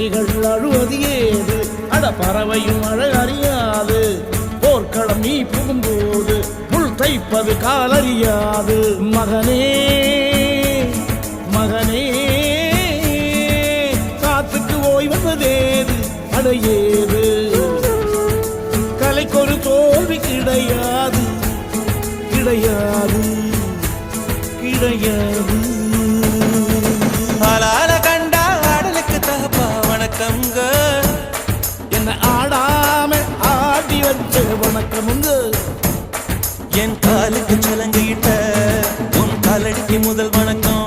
கிளிகள் அழுவது ஏது அட பறவையும் அழகறியாது போர்க்களம் நீ புகும்போது முள் தைப்பது காலறியாது மகனே மகனே காத்துக்கு ஓய்வதேது அடையேது கலைக்கொரு தோல்வி கிடையாது கிடையாது கிடையாது ஆளால கண்டா ஆடலுக்கு தகப்பா வணக்கம்ங்க என்ன ஆடாம ஆடி வச்ச வணக்கமுங்க என் காலுக்கு சலங்கிட்ட உன் காலடிக்கு முதல் வணக்கம்